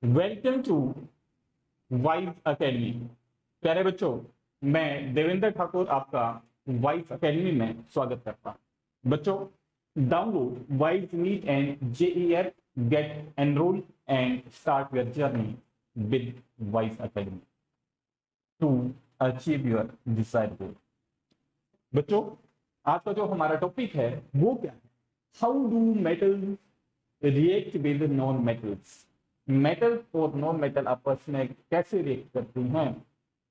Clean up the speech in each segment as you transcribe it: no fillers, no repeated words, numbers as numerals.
Welcome to vice academy. प्यारे बच्चों, मैं देवेंद्र ठाकुर आपका वाइस अकेडमी में स्वागत करता हूं। बच्चों, download Vice NEET and JEE, get enrol and start your journey with Vice academy to achieve your desired goal. बच्चों, आज का जो हमारा टॉपिक है वो क्या है? How do metals react with non metals. Metal और नॉन मेटल आपस में कैसे रिएक्ट करती हैं,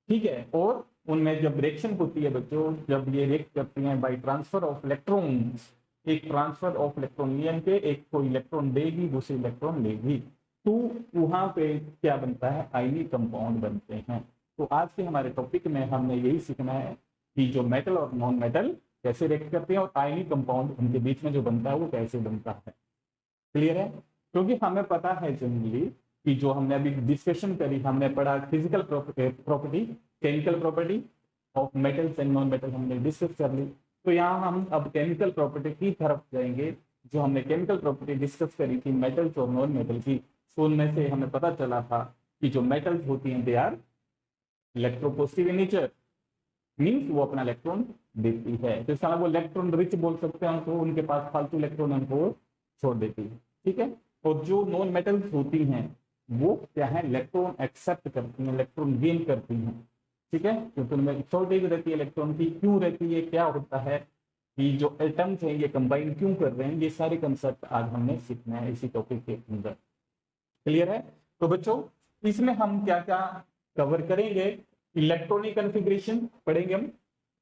ठीक है। और उनमें जब रिएक्शन होती है बच्चों, जब ये रिएक्ट करती हैं बाय ट्रांसफर ऑफ इलेक्ट्रॉन्स, एक ट्रांसफर ऑफ इलेक्ट्रॉन के एक को इलेक्ट्रॉन देगी, दूसरी इलेक्ट्रॉन लेगी, तो वहां पे क्या बनता है? आयनिक कंपाउंड बनते हैं। तो आज के हमारे टॉपिक में हमने यही सीखना है कि जो मेटल और नॉन मेटल कैसे रिएक्ट करते हैं और आयनिक कंपाउंड उनके बीच में जो बनता है वो कैसे बनता है। क्लियर है? क्योंकि हमें पता है जनरली कि जो हमने अभी डिस्कशन करी, हमने पढ़ा physical property, chemical property of metals and non metal हमने डिस्कस कर ली। तो यहाँ हम अब केमिकल प्रॉपर्टी की तरफ जाएंगे। जो हमने केमिकल प्रॉपर्टी डिस्कस करी थी मेटल्स और नॉन मेटल की, तो उनमें से हमें पता चला था कि जो मेटल्स होती हैं they are electropositive in nature, means वो अपना इलेक्ट्रॉन देती है। तो इसका वो इलेक्ट्रॉन रिच बोल सकते हैं, तो उनके पास फालतू इलेक्ट्रॉन उनको छोड़ देती है, ठीक है। और जो नॉन मेटल्स होती हैं वो क्या है? इलेक्ट्रॉन एक्सेप्ट करती हैं, इलेक्ट्रॉन गेन करती हैं, ठीक है। क्योंकि उनमें शॉर्टेज रहती है इलेक्ट्रॉन की। क्यों रहती है, क्या होता है कि जो एटम्स हैं ये कंबाइन क्यों कर रहे हैं, ये सारे कंसेप्ट आज हमने सीखना है इसी टॉपिक के अंदर। क्लियर है? तो बच्चों, इसमें हम क्या क्या कवर करेंगे? इलेक्ट्रॉनिक कॉन्फ़िगरेशन पढ़ेंगे हम,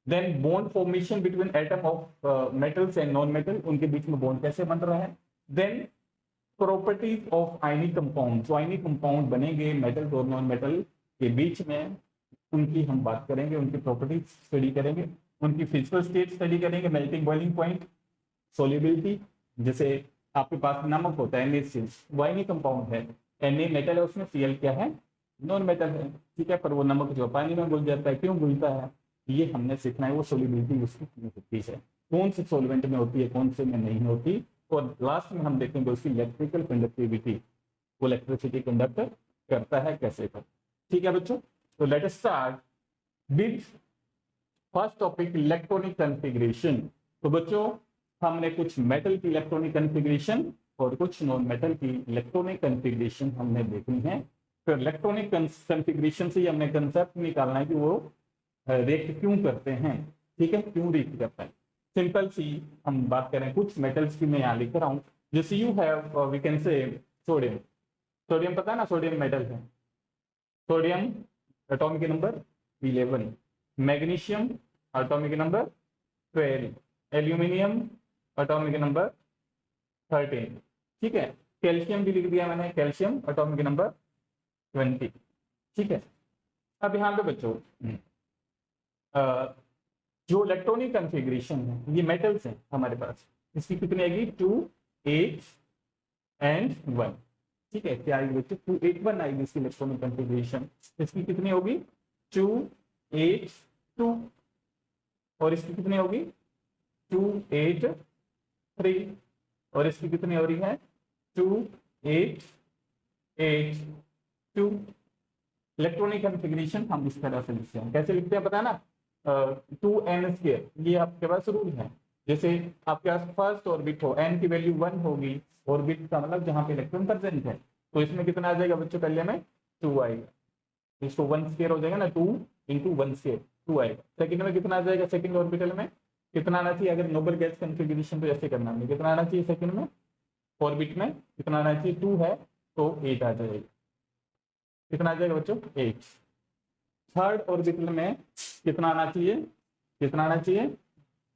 then bond formation between atom of metals and non metal, उनके बीच में बॉन्ड कैसे बन रहा है, then properties of ionic compound, जो आयनिक कंपाउंड बनेंगे मेटल और नॉन मेटल के बीच में, उनकी हम बात करेंगे, उनकी प्रॉपर्टीज स्टडी करेंगे, उनकी फिजिकल स्टेट स्टडी करेंगे, मेल्टिंग बॉइलिंग पॉइंट, सोल्युबिलिटी। जैसे आपके पास नमक होता है NaCl, वो आयनिक कंपाउंड है, Na मेटल है, उसमें Cl क्या है? नॉन मेटल है, ठीक है। पर वो नमक जो पानी में घुल जाता है, क्यों घुलता है ये हमने सीखना है। वो सोल्युबिलिटी उसकी होती है, कौन से सॉल्वेंट में होती है, कौन से में नहीं होती। और लास्ट में हम देखेंगे उसकी इलेक्ट्रिकल कंडक्टिविटी, वो इलेक्ट्रिसिटी कंडक्ट करता है कैसे कर, ठीक है बच्चों। तो let us start with first topic, electronic configuration. तो बच्चों, हमने कुछ मेटल की इलेक्ट्रॉनिक कॉन्फ़िगरेशन और कुछ नॉन मेटल की इलेक्ट्रॉनिक कॉन्फ़िगरेशन हमने देखनी है। फिर इलेक्ट्रॉनिक कॉन्फ़िगरेशन से हमने कंसेप्ट निकालना है कि वो रिएक्ट क्यों करते हैं, ठीक है, क्यों रिएक्ट करता है। सिंपल सी हम बात करें, कुछ मेटल्स की मैं यहाँ लिख रहा हूँ। जैसे you have we can say sodium. Sodium पता है ना, सोडियम मेटल है। Sodium atomic number 11, magnesium atomic number 12, aluminium atomic number 13, ठीक है। कैल्शियम भी लिख दिया मैंने, कैल्शियम एटॉमिक नंबर 20, ठीक है। अब यहाँ पे बच्चों जो इलेक्ट्रॉनिक कॉन्फ़िगरेशन है, ये मेटल्स हैं हमारे पास, इसकी कितनी आएगी? 2, 8 एंड 1, ठीक है। क्या आएगी बच्चों? 2, 8, 1 आएगी इसकी इलेक्ट्रॉनिक कॉन्फ़िगरेशन। इसकी कितनी होगी? 2, 8, 2। और इसकी कितनी होगी? 2, 8, 3। और इसकी कितनी हो रही है? 2, 8, 8, 2। इलेक्ट्रॉनिक कॉन्फ़िगरेशन हम इस तरह से लिखते हैं। कैसे लिखते हैं पता है ना? 2n², ये आपके पास रूल है। जैसे आपके पास फर्स्ट ऑर्बिट हो, n की वैल्यू 1 होगी, ऑर्बिट का मतलब जहां पे इलेक्ट्रॉन प्रेजेंट है, तो इसमें कितना आ जाएगा बच्चों? पहले में 2 आएगा, इसको 1² हो जाएगा ना, 2 × 1² 2 आएगा। सेकंड में कितना आ जाएगा? सेकंड ऑर्बिटल में कितना आना चाहिए? अगर नोबल गैस कॉन्फ़िगरेशन तो ऐसे करना है, कितना आना चाहिए सेकंड में? ऑर्बिट में कितना आना चाहिए? 2 है तो 8 आ जाएगा। कितना आ जाएगा बच्चों? 8। थर्ड ऑर्बिटल में कितना आना चाहिए? कितना आना चाहिए?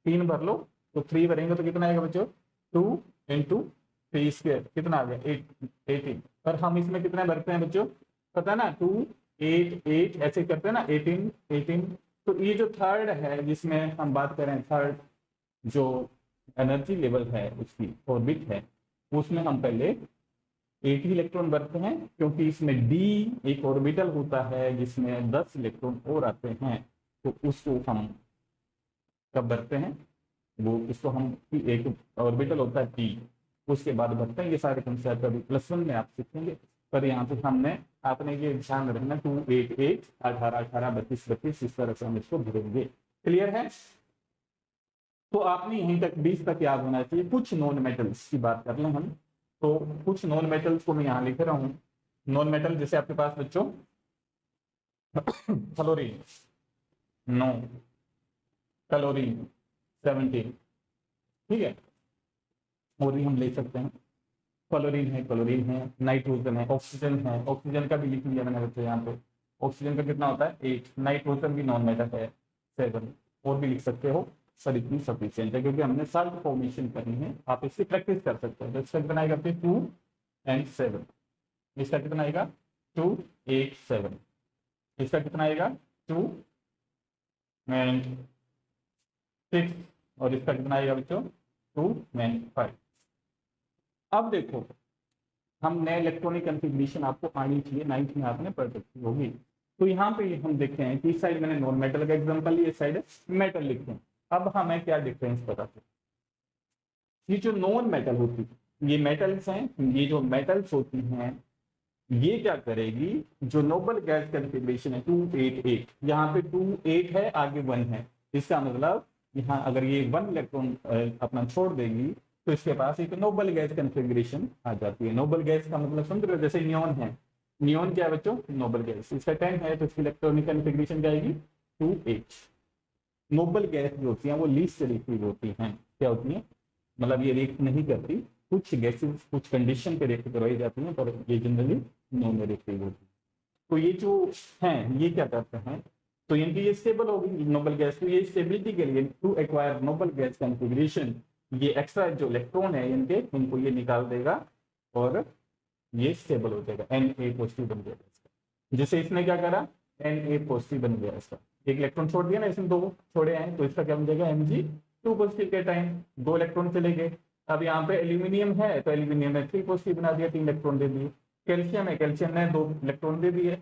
3 भर लो, तो 3 भरेंगे तो कितना आएगा बच्चों? 2 × 3² कितना आ गया? 18। पर हम इसमें कितने भरते हैं बच्चों? पता है ना, 2, 8, 8 ऐसे करते हैं ना, 18, 18। तो ये जो थर्ड है जिसमें हम बात करें, थर्ड जो एनर्जी लेवल है उसकी ऑर्बिट है, उसमें हम पहले 8 ही इलेक्ट्रॉन भरते हैं, क्योंकि इसमें d एक ऑर्बिटल होता है जिसमें 10 इलेक्ट्रॉन और आते हैं, तो उसको हम कब भरते हैं? वो इसको हम एक ऑर्बिटल होता है p, उसके बाद भरते हैं। ये सारे कंसेप्ट अभी +1 में आप सीखेंगे। पर यहाँ पे हमने आपने ये ध्यान रखना 288 18 18 32 32 इस तरह से हम इसको भरेंगे। क्लियर है? तो आपने यहीं तक 20 तक याद होना चाहिए। कुछ नॉन मेटल्स की बात कर लें हम, तो कुछ नॉन मेटल्स को मैं यहाँ लिख रहा हूँ। नॉन मेटल जैसे आपके पास बच्चों फ्लोरीन, नो, क्लोरीन 17, ठीक है, और भी हम ले सकते हैं। क्लोरीन है, नाइट्रोजन है, ऑक्सीजन है, ऑक्सीजन का भी लिख लिया मैंने बच्चों यहाँ पे। ऑक्सीजन का कितना होता है 8, नाइट्रोजन भी नॉन मेटल है 7, और भी लिख सकते हो, पर इतनी सफिशियंट है क्योंकि हमने साल्ट फॉर्मेशन करनी है। आप इससे प्रैक्टिस कर सकते हो। तो इसका कितना आएगा 2 and 7, इसका कितना आएगा 2 8 7, इसका कितना आएगा 2 and 6, और इसका कितना आएगा बच्चों 2 and 5। अब देखो हमने इलेक्ट्रॉनिक कन्फिग्रेशन आपको आनी चाहिए, 9th में आपने पढ़ रखी होगी। तो यहाँ पे हम देखते हैं कि इस साइड मैंने नॉन मेटल का एग्जांपल लिया, इस साइड मेटल लिखते हैं। अब हमें क्या डिफरेंस पता चले। ये जो नॉन मेटल होती है, ये मेटल्स हैं, ये जो मेटल्स होती हैं ये क्या करेगी, जो नोबल गैस कन्फिग्रेशन है 288, यहाँ पे 28 है, आगे 1 है, इसका मतलब यहाँ अगर ये 1 इलेक्ट्रॉन अपना छोड़ देगी तो इसके पास एक नोबल गैस कन्फिग्रेशन आ जाती है। नोबल गैस का मतलब समझ रहे हो, जैसे नियॉन है, नियॉन क्या है बच्चों नोबल गैस, इसका 10 है तो इसकी इलेक्ट्रॉनिक कन्फिग्रेशन क्या आएगी 2H। नोबल गैस जो होती है वो लीस्ट रिएक्टिव होती हैं, क्या होती है मतलब ये रिएक्ट नहीं करती, कुछ गैसेस कुछ कंडीशन पे रिएक्ट करवाई जाती हैं, पर ये जनरली नॉन रिएक्टिव होती है। तो ये जो हैं ये क्या करते हैं, तो इनकी ये स्टेबल होगी नोबल गैस, तो ये स्टेबिलिटी के लिए to acquire noble gas configuration ये एक्स्ट्रा जो इलेक्ट्रॉन है इनको ये निकाल देगा और ये स्टेबल हो जाएगा, Na पॉजिटिव बन जाएगा। जैसे इसने क्या करा Na पॉजिटिव बन गया, इसका एक इलेक्ट्रॉन छोड़ दिया ना, इसमें 2 छोड़े हैं तो इसका क्या बन जाएगा Mg2 पॉजिटिव के टाइम 2 इलेक्ट्रॉन चले गए। अब यहाँ पे एल्यूमिनियम है तो एल्यूमिनियम ने 3 पॉजिटिव बना दिया, 3 इलेक्ट्रॉन दे दिए। कैल्शियम है, कैल्शियम ने 2 इलेक्ट्रॉन दे दिए,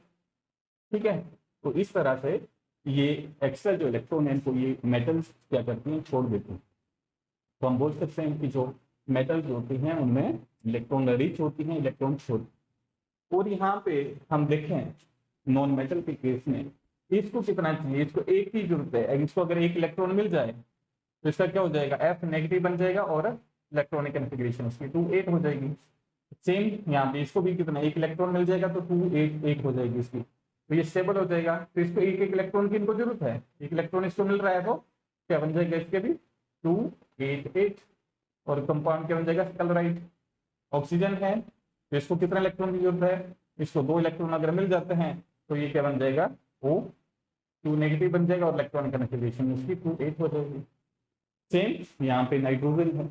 ठीक है। तो इस तरह से ये एक्स्ट्रा जो इलेक्ट्रॉन है इनको ये मेटल्स क्या करती हैं छोड़ देती हैं। तो हम बोल सकते हैं कि जो मेटल्स होती हैं उनमें इलेक्ट्रॉन रिच होती हैं, इलेक्ट्रॉन छोड़। और यहाँ पे हम देखें नॉन मेटल के केस में इसको कितना चाहिए, इसको एक ही जरूरत है, इसको अगर एक इलेक्ट्रॉन मिल जाए तो इसका क्या हो जाएगा F नेगेटिव बन जाएगा और इलेक्ट्रॉनिक कन्फिग्रेशन उसकी 2 8 हो जाएगी। सेम यहाँ पे इसको भी कितना एक इलेक्ट्रॉन मिल जाएगा तो 2 8 8 हो जाएगी इसकी, तो ये स्टेबल हो जाएगा। तो इसको एक एक इलेक्ट्रॉन की इनको जरूरत है, एक इलेक्ट्रॉन इसको मिल रहा है तो क्या बन जाएगा इसके भी 2 8 8, और कंपाउंड क्या बन जाएगा क्लोराइड। ऑक्सीजन है तो इसको कितना इलेक्ट्रॉन की जरूरत है, इसको 2 इलेक्ट्रॉन अगर मिल जाते हैं तो ये क्या बन जाएगा O2 नेगेटिव बन जाएगा और इलेक्ट्रॉनिक कन्फिग्रेशन उसकी 2 8 हो जाएगी। सेम यहाँ पे नाइट्रोजन है।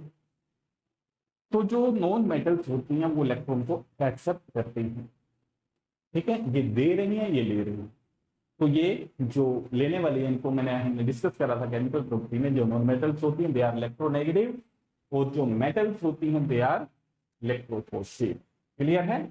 तो जो नॉन मेटल्स होती हैं वो इलेक्ट्रॉन को एक्सेप्ट करती हैं, ठीक है, ये दे रही है ये ले रही है। तो ये जो लेने वाली है इनको हमने डिस्कस करा था केमिकल प्रॉपर्टी में, जो नॉन मेटल्स होती हैं दे आर इलेक्ट्रोनेगेटिव और जो मेटल्स होती हैं दे आर इलेक्ट्रोपॉजिटिव। क्लियर है?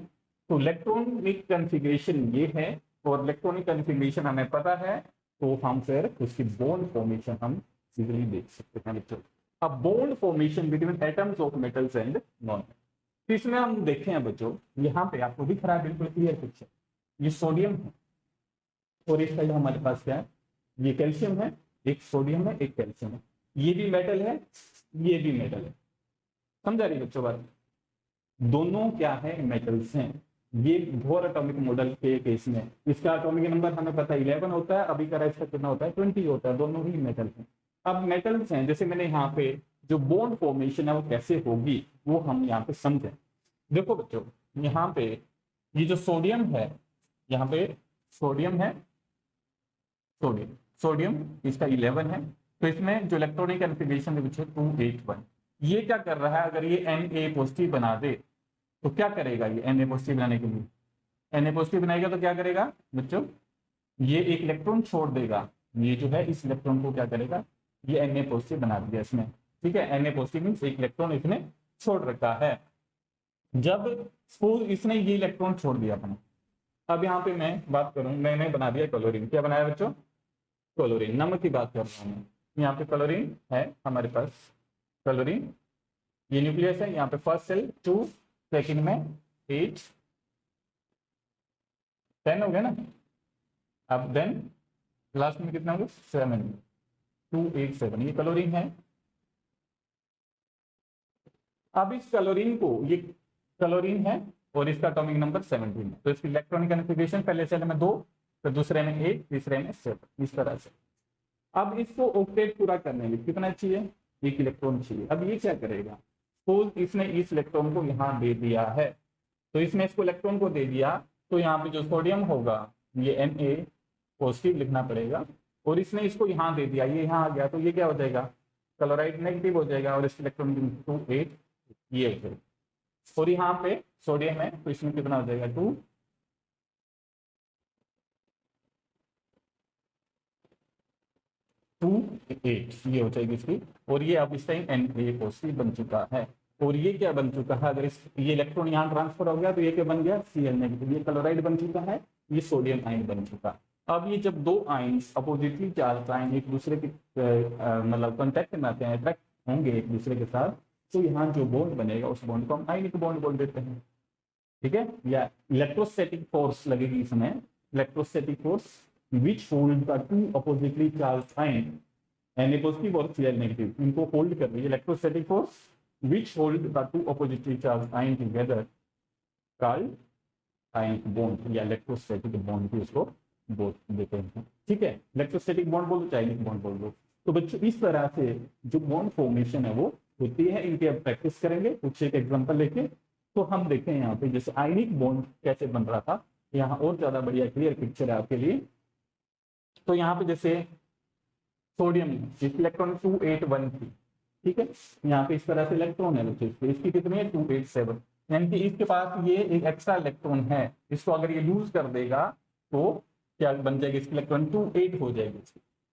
तो इलेक्ट्रॉनिक कन्फिग्रेशन ये है, और इलेक्ट्रॉनिक कन्फिग्रेशन हमें पता है तो हम फिर उसकी बॉन्ड फॉर्मेशन हम इजीली देख सकते हैं बच्चों। अब bond formation between atoms of metals and non, तो इसमें हम देखें हैं बच्चों यहाँ पे आपको दिख रहा है बिल्कुल क्लियर पिक्चर, ये सोडियम है और इस साइड हमारे पास क्या है ये कैल्शियम है, एक सोडियम है एक कैल्शियम है, ये भी मेटल है ये भी मेटल है। समझा रही बच्चों बात? दोनों क्या है मेटल्स हैं। ये बोर एटॉमिक मॉडल के केस में इसका एटॉमिक नंबर हमें पता है 11 होता है, अभी का इसका कितना होता है 20 होता है, दोनों ही मेटल हैं। अब मेटल्स हैं, जैसे मैंने यहाँ पे जो बॉन्ड फॉर्मेशन है वो कैसे होगी वो हम यहाँ पे समझें। देखो बच्चों यहाँ पे ये जो सोडियम है, यहाँ पे सोडियम है, सोडियम इसका 11 है, तो इसमें जो इलेक्ट्रॉनिक कन्फिग्रेशन है 281। ये क्या कर रहा है, अगर ये Na पॉजिटिव बना दे तो क्या करेगा, ये Na पॉजिटिव बनाने के लिए Na पॉजिटिव बनाएगा तो क्या करेगा बच्चों, ये एक इलेक्ट्रॉन छोड़ देगा, ये जो है इस इलेक्ट्रॉन को क्या करेगा ये Na पॉजिटिव बना दिया इसमें, ठीक है। Na पॉजिटिव मीन्स एक इलेक्ट्रॉन इसने छोड़ रखा है। जब सपोज इसने ये इलेक्ट्रॉन छोड़ दिया अपना, अब यहाँ पे मैं बात करूं, मैंने बना दिया क्लोरीन, क्या बनाया बच्चों क्लोरीन, नमक की बात कर रहा हूँ। यहाँ पे क्लोरीन है हमारे पास, क्लोरीन ये न्यूक्लियस है, यहाँ पे फर्स्ट सेल 2, सेकंड में 8, 10 हो गया ना। अब देन लास्ट में कितना होगा 7, 287 ये क्लोरीन है। अब इस क्लोरीन को, ये क्लोरीन है और इसका एटॉमिक नंबर 17 है, तो इसकी इलेक्ट्रॉनिक कन्फिग्रेशन पहले सेल में 2, फिर दूसरे में 8, तीसरे में 7, इस तरह से। अब इसको ऑक्टेट पूरा करने में कितना चाहिए, 1 इलेक्ट्रॉन चाहिए। अब ये क्या करेगा, सपोज इसने इस इलेक्ट्रॉन को यहाँ दे दिया है, तो इसने इसको इलेक्ट्रॉन को दे दिया, तो यहाँ पे जो सोडियम होगा ये Na पॉजिटिव लिखना पड़ेगा, और इसने इसको यहाँ दे दिया, ये यहाँ आ गया, तो ये क्या हो जाएगा, क्लोराइड नेगेटिव हो जाएगा, और इसके इलेक्ट्रॉन 2, 8 ये हो जाएगा। और यहाँ पे सोडियम है, तो इसमें कितना हो जाएगा 2, 8 ये हो जाएगी इसकी। और ये अब इस टाइम Na पॉजिटिव बन चुका है। और ये क्या बन चुका है, अगर ये इलेक्ट्रॉन यहाँ ट्रांसफर हो गया तो ये क्या बन गया, Cl नेगेटिव, ये क्लोराइड बन चुका है, ये सोडियम आयन बन चुका। अब ये जब दो आयन्स अपोजिटली चार्ज आयन एक दूसरे के मतलब कॉन्टेक्ट में आते हैं, अट्रैक्ट होंगे एक दूसरे के साथ, तो यहाँ जो बॉन्ड बनेगा उस बॉन्ड को हम आयनिक बॉन्ड बोल देते हैं। ठीक है, या इलेक्ट्रोस्टैटिक फोर्स लगेगी इसमें, electrostatic force which hold the two oppositely charge ion, Na positive और Cl नेगेटिव, इनको होल्ड कर रही है। Electrostatic force which hold the two oppositely charge ion together called ionic bond, या इलेक्ट्रोस्टैटिक बॉन्ड भी उसको बोल देते हैं। ठीक है, इलेक्ट्रोस्टैटिक बॉन्ड बोल दो, चाइनिक बॉन्ड बोल दो। तो बच्चों इस तरह से जो बॉन्ड फॉर्मेशन है वो होती है, इनकी अब प्रैक्टिस करेंगे कुछ एक एग्जांपल लेके। तो हम देखें यहाँ पे जैसे आयनिक बॉन्ड कैसे बन रहा था, यहाँ और ज्यादा बढ़िया क्लियर पिक्चर है आपके लिए। तो यहाँ पे जैसे सोडियम इलेक्ट्रॉन 281 थी, ठीक है, यहाँ पे इस तरह से इलेक्ट्रॉन है बच्चों, इसकी कितनी है 287, यानी कि इसके पास ये एक एक्स्ट्रा इलेक्ट्रॉन है, इसको अगर ये लूज कर देगा तो क्या बन जाएगी, इसकी इलेक्ट्रॉन 28 हो जाएगी,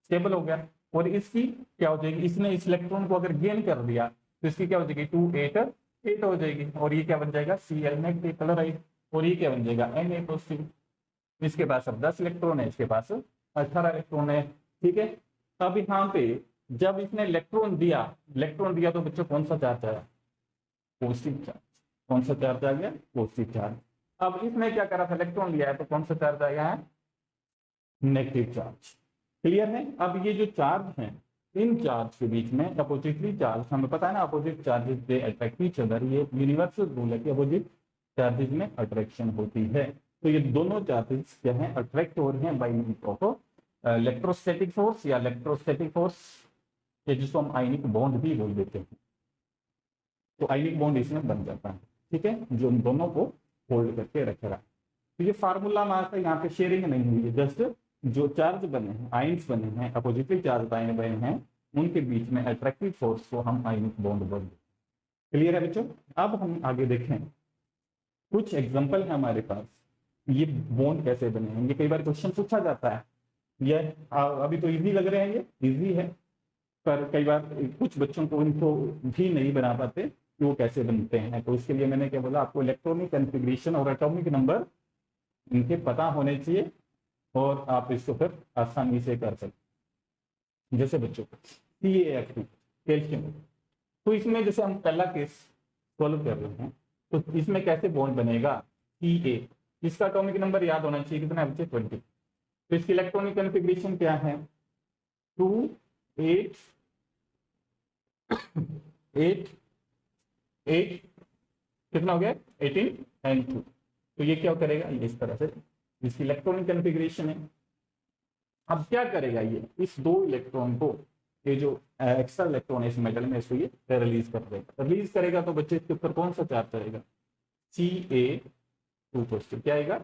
स्टेबल हो गया। और इसकी क्या हो जाएगी, इसने इस इलेक्ट्रॉन को अगर गेन कर दिया तो इसकी क्या हो जाएगी 288 हो जाएगी, और ये क्या बन जाएगा Cl नेगेटिव क्लोराइड, और ये क्या बन जाएगा Na पॉजिटिव। इसके पास अब 10 इलेक्ट्रॉन है, इसके पास 18 इलेक्ट्रॉन है। ठीक है, अब यहाँ पे जब इसने इलेक्ट्रॉन दिया तो बच्चों कौन सा चार्ज आया, पॉजिटिव चार्ज। कौन सा चार्ज आ गया, पॉजिटिव चार्ज। अब इसने क्या करा था, इलेक्ट्रॉन लिया है, तो कौन सा चार्ज आया है, नेगेटिव चार्ज। क्लियर है। अब ये जो चार्ज है, इन चार्ज के बीच में अपोजिटली चार्ज, हमें पता है ना opposite charges they attract each other, ये यूनिवर्सल रूल है कि अपोजिट चार्जेस में अट्रैक्शन होती है। तो ये दोनों चार्जेस क्या है, अट्रैक्ट हो रहे हैं by means of electrostatic force, या इलेक्ट्रोस्टैटिक फोर्स जिसको हम आयनिक बॉन्ड भी बोल देते हैं। तो आयनिक बॉन्ड इसमें बन जाता है, ठीक है, जो उन दोनों को होल्ड करके रखेगा। तो ये फार्मूला हमारा यहाँ पे शेयरिंग नहीं हुई है, जस्ट जो चार्ज बने हैं, आयन्स बने हैं, अपोजिटली चार्ज आयन बने हैं, उनके बीच में अट्रैक्टिव फोर्स को हम आयनिक बॉन्ड बोलते हैं। क्लियर है बच्चों। अब हम आगे देखें, कुछ एग्जांपल है हमारे पास, ये बॉन्ड कैसे बने हैं। ये कई बार क्वेश्चन पूछा जाता है, ये अभी तो इजी लग रहे हैं, ये इजी है, पर कई बार कुछ बच्चों को इनको भी नहीं बना पाते कि वो कैसे बनते हैं। तो इसके लिए मैंने क्या बोला, आपको इलेक्ट्रॉनिक कॉन्फ़िगरेशन और एटॉमिक नंबर इनके पता होने चाहिए, और आप इसको फिर आसानी से कर सकते। जैसे बच्चों CaF2 कैल्शियम, तो इसमें जैसे हम पहला केस सॉल्व कर रहे हैं, तो इसमें कैसे बॉन्ड बनेगा, Ca, इसका एटॉमिक नंबर याद होना चाहिए, कितना है बच्चे 20। तो इसकी इलेक्ट्रॉनिक कॉन्फ़िगरेशन क्या है, 2 8 8 8 कितना हो गया 18 एंड 2। तो ये क्या करेगा, ये इस तरह से इसकी इलेक्ट्रॉनिक कॉन्फ़िगरेशन है। अब क्या करेगा, ये इस दो इलेक्ट्रॉन को, ये जो एक्स्ट्रा इलेक्ट्रॉन है इस मेटल में, इसको ये रिलीज कर देगा। रिलीज करेगा तो बच्चे इसके ऊपर कौन सा चार्ज आएगा, Ca2 पॉजिटिव। क्या आएगा,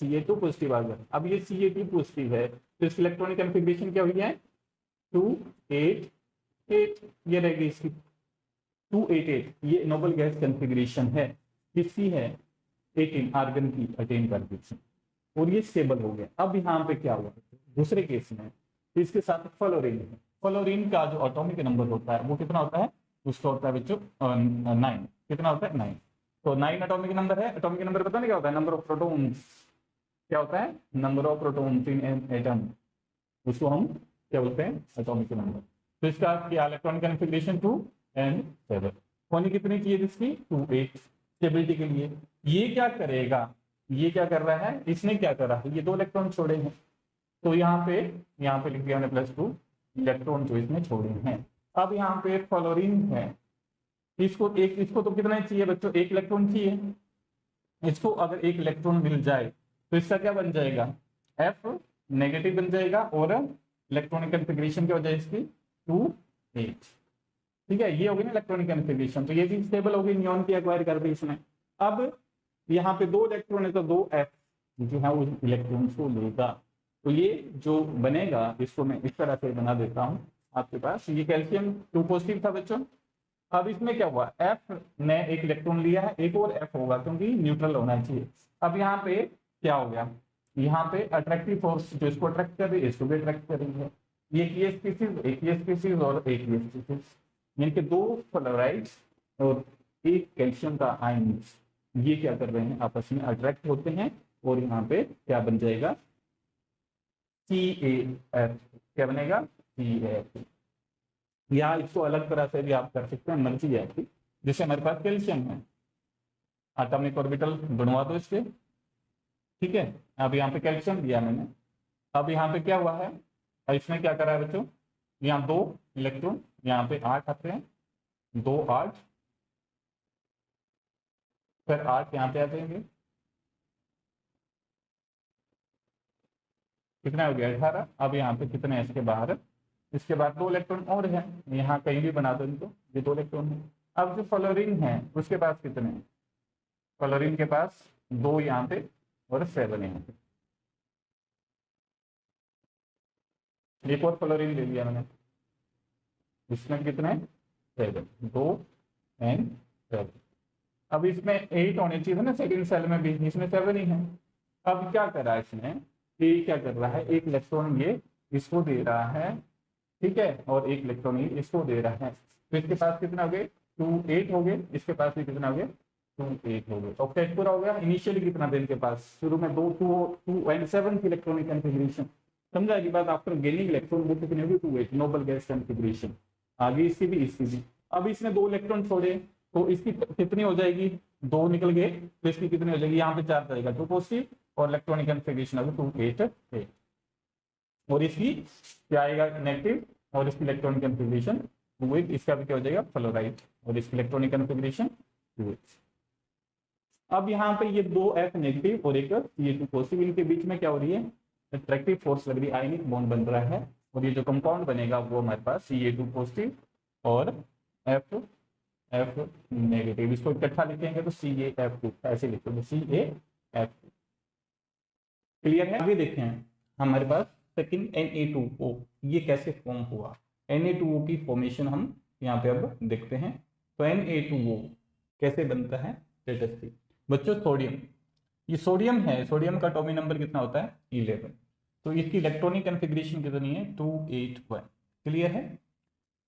Ca2 पॉजिटिव आ गया। अब ये Ca2 पॉजिटिव है, तो इसकी इलेक्ट्रॉनिक कॉन्फ़िगरेशन क्या हुई है 2 8 8, ये रहेगी इसकी 288। ये नोबल गैस कॉन्फ़िगरेशन है, किसकी है 18 आर्गन की, अटेन कॉन्फ़िगरेशन, और ये स्टेबल हो गया। अब यहाँ पे क्या हुआ, दूसरे केस में इसके साथ फ्लोरीन है। फ्लोरीन का जो एटॉमिक नंबर होता है वो कितना होता है, उसका होता है बच्चों 9। कितना होता है 9। तो 9 एटॉमिक नंबर है। एटॉमिक नंबर पता नहीं क्या होता है, नंबर ऑफ प्रोटॉन्स। क्या होता है, number of protons in an atom, उसको हम क्या बोलते हैं, एटॉमिक नंबर। तो इसका क्या इलेक्ट्रॉनिक कॉन्फ़िगरेशन 2 एंड 7। होनी कितनी चाहिए इसकी 2 8 स्टेबिलिटी के लिए। ये क्या करेगा, ये क्या कर रहा है, इसने क्या करा है, ये 2 इलेक्ट्रॉन छोड़े हैं, तो यहाँ पे लिख दिया हमने +2 इलेक्ट्रॉन जो इसने छोड़े हैं। अब यहाँ पे फ्लोरीन है, इसको तो कितना चाहिए बच्चों, 1 इलेक्ट्रॉन चाहिए। इसको अगर 1 इलेक्ट्रॉन मिल जाए तो इसका क्या बन जाएगा, F नेगेटिव बन जाएगा, और इलेक्ट्रॉनिक कन्फिग्रेशन क्या हो जाएगी इसकी 2,8। ठीक है, ये होगी ना इलेक्ट्रॉनिक कन्फिग्रेशन, तो ये भी स्टेबल होगी, नियॉन की एक्वायर कर दी इसने। अब यहाँ पे 2 इलेक्ट्रॉन है तो 2F जो है उस इलेक्ट्रॉन को लेगा, तो ये जो बनेगा इसको मैं इस तरह से बना देता हूँ आपके पास। ये कैल्शियम 2 पॉजिटिव था बच्चों। अब इसमें क्या हुआ, F ने 1 इलेक्ट्रॉन लिया है, एक और F होगा क्योंकि न्यूट्रल होना चाहिए। अब यहाँ पे क्या हो गया, यहाँ पे अट्रैक्टिव फोर्स जो इसको अट्रैक्ट कर रही है इसको भी अट्रैक्ट कर रही है। ये की स्पीसीज, एक ही स्पीसीज और एक ही स्पीसीज, यानी कि 2 फ्लोराइड्स और 1 कैल्शियम का आयन, ये क्या कर रहे हैं, आपस में अट्रैक्ट होते हैं, और यहाँ पे क्या बन जाएगा, CaF। क्या बनेगा, CaF। या इसको अलग तरह से भी आप कर सकते हैं, मर्जी है आपकी। जैसे हमारे पास कैल्शियम है, एटॉमिक ऑर्बिटल बनवा दो इसके, ठीक है। अब यहाँ पे कैल्शियम दिया मैंने, अब यहाँ पे क्या हुआ है, इसमें क्या करा है बच्चों, यहाँ 2 इलेक्ट्रॉन, यहाँ पे 8 आते हैं, 2 8, फिर 8 यहाँ पे आ जाएंगे, कितना हो गया 18। अब यहाँ पे कितने हैं इसके बाहर, इसके बाद 2 इलेक्ट्रॉन और हैं, यहाँ कहीं भी बना दो इनको, ये 2 इलेक्ट्रॉन है। अब जो फ्लोरीन है उसके पास कितने हैं, फ्लोरीन के पास 2 यहाँ पे और 7 यहाँ पे, एक और फ्लोरीन ले लिया मैंने, इसमें कितने 7, 2 एंड 7। अब इसमें 8 होने चाहिए था ना सेकंड सेल में भी, इसमें 7 ही है। अब क्या कर रहा है इसने, ये क्या कर रहा है, 1 इलेक्ट्रॉन ये इसको दे रहा है, ठीक है, और 1 इलेक्ट्रॉन ये इसको दे रहा है, तो इसके पास कितना हो गए 2 8 हो गए, इसके पास भी कितना हो गया 2 8 हो गए। ऑक्टेट पूरा हो गया। इनिशियली कितना था इनके पास, शुरू में 2 2 एंड 7 की इलेक्ट्रॉनिक कन्फिग्रेशन, समझा की बात। आफ्टर गेनिंग इलेक्ट्रॉन वो कितनी होगी 2 8 नोबल गैस कन्फिग्रेशन, आगे इसकी भी इसकी भी। अब इसने 2 इलेक्ट्रॉन छोड़े तो इसकी कितनी हो जाएगी, 2 निकल गए तो इसकी कितनी हो जाएगी, यहाँ पे 4 जाएगा 2 पॉजिटिव, और इलेक्ट्रॉनिक कन्फिग्रेशन होगी 2 8 8, और इसकी क्या आएगा नेगेटिव, और इसकी इलेक्ट्रॉनिक कन्फिग्रेशन 2 8, इसका भी क्या हो जाएगा फ्लोराइड, और इसकी इलेक्ट्रॉनिक कन्फिग्रेशन 2 8। अब यहाँ पे ये 2F नेगेटिव और एक ये 2 पॉजिटिव, इनके बीच में क्या हो रही है, अट्रैक्टिव फोर्स लग रही है, आयनिक बॉन्ड बन रहा है, और ये जो कंपाउंड बनेगा वो हमारे पास Ca2 पॉजिटिव और F नेगेटिव, इसको इकट्ठा लिखेंगे तो CaF2 ऐसे लिखेंगे CaF2। क्लियर है। आगे देखें हमारे पास सेकंड Na2O, ये कैसे फॉर्म हुआ, Na2O की फॉर्मेशन हम यहाँ पे अब देखते हैं। तो Na2O कैसे बनता है, लेटेस्ट सी बच्चों, सोडियम, ये सोडियम है, सोडियम का एटॉमिक नंबर कितना होता है 11, तो इसकी इलेक्ट्रॉनिक कन्फिग्रेशन कितनी है 281। क्लियर है।